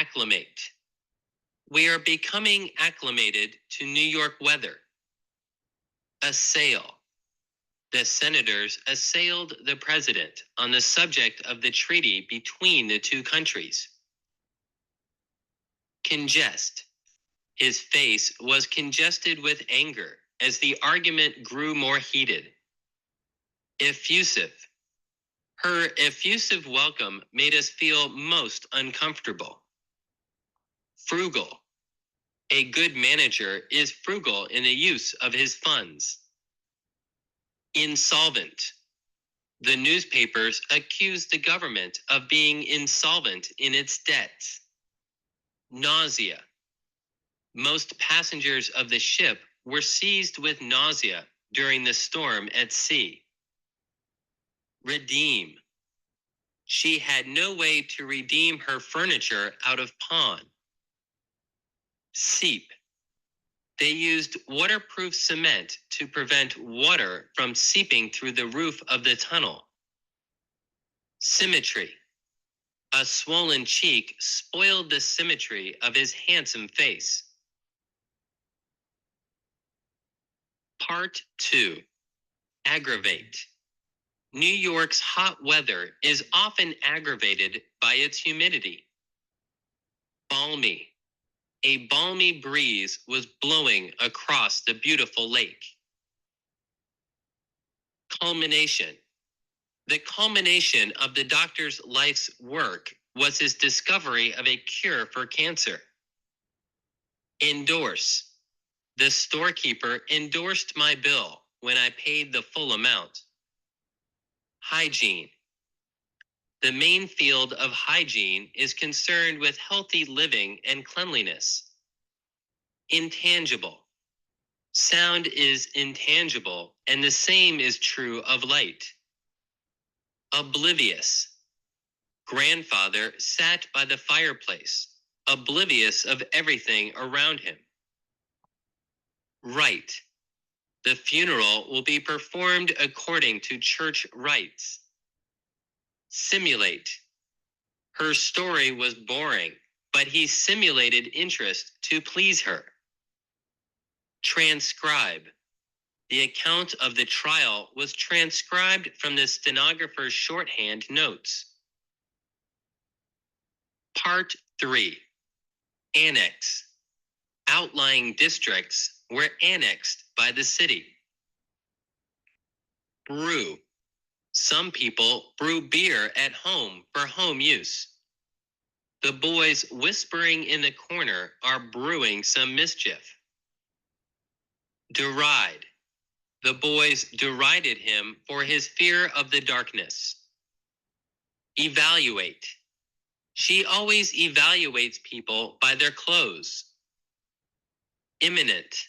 Acclimate. We are becoming acclimated to New York weather. Assail. The senators assailed the president on the subject of the treaty between the two countries. Congest. His face was congested with anger as the argument grew more heated. Effusive. Her effusive welcome made us feel most uncomfortable. Frugal. A good manager is frugal in the use of his funds. Insolvent. The newspapers accused the government of being insolvent in its debts. Nausea. Most passengers of the ship were seized with nausea during the storm at sea. Redeem. She had no way to redeem her furniture out of pawn. Seep. They used waterproof cement to prevent water from seeping through the roof of the tunnel. Symmetry. A swollen cheek spoiled the symmetry of his handsome face. Part 2. Aggravate. New York's hot weather is often aggravated by its humidity. Balmy. A balmy breeze was blowing across the beautiful lake. Culmination. The culmination of the doctor's life's work was his discovery of a cure for cancer. Endorse. The storekeeper endorsed my bill when I paid the full amount. Hygiene. The main field of hygiene is concerned with healthy living and cleanliness. Intangible. Sound is intangible, and the same is true of light. Oblivious. Grandfather sat by the fireplace, oblivious of everything around him. Rite. The funeral will be performed according to church rites. Simulate. Her story was boring, but he simulated interest to please her. Transcribe. The account of the trial was transcribed from the stenographer's shorthand notes. Part 3. Annex. Outlying districts were annexed by the city. Brew. Some people brew beer at home for home use. The boys whispering in the corner are brewing some mischief. Deride. The boys derided him for his fear of the darkness. Evaluate. She always evaluates people by their clothes. Imminent.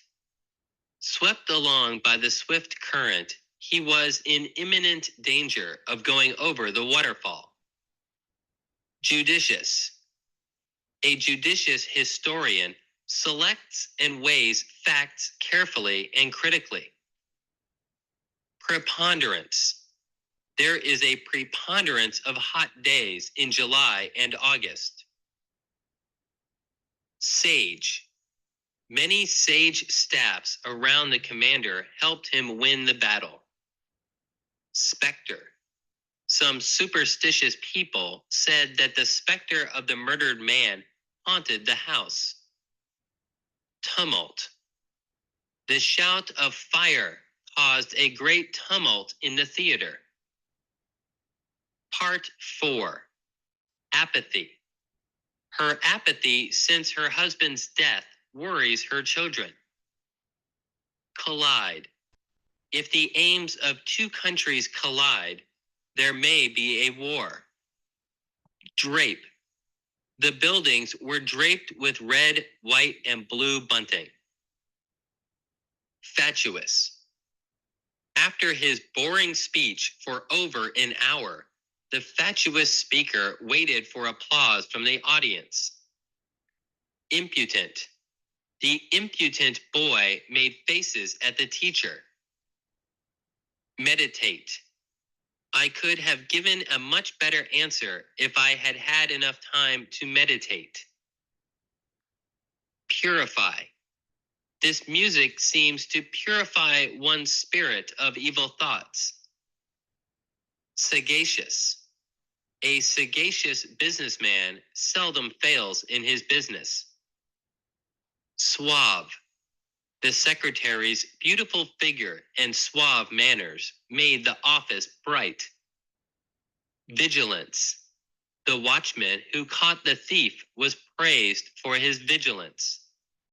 Swept along by the swift current, he was in imminent danger of going over the waterfall. Judicious. A judicious historian selects and weighs facts carefully and critically. Preponderance. There is a preponderance of hot days in July and August. Sage. Many sage staffs around the commander helped him win the battle. Specter. Some superstitious people said that the specter of the murdered man haunted the house. Tumult. The shout of fire caused a great tumult in the theater. Part 4. Apathy. Her apathy since her husband's death worries her children. Collide. If the aims of two countries collide, there may be a war. Drape. The buildings were draped with red, white, and blue bunting. Fatuous. After his boring speech for over an hour, the fatuous speaker waited for applause from the audience. Impudent. The impudent boy made faces at the teacher. Meditate. I could have given a much better answer if I had had enough time to meditate. Purify. This music seems to purify one's spirit of evil thoughts. Sagacious. A sagacious businessman seldom fails in his business. Suave. The secretary's beautiful figure and suave manners made the office bright. Vigilance. The watchman who caught the thief was praised for his vigilance.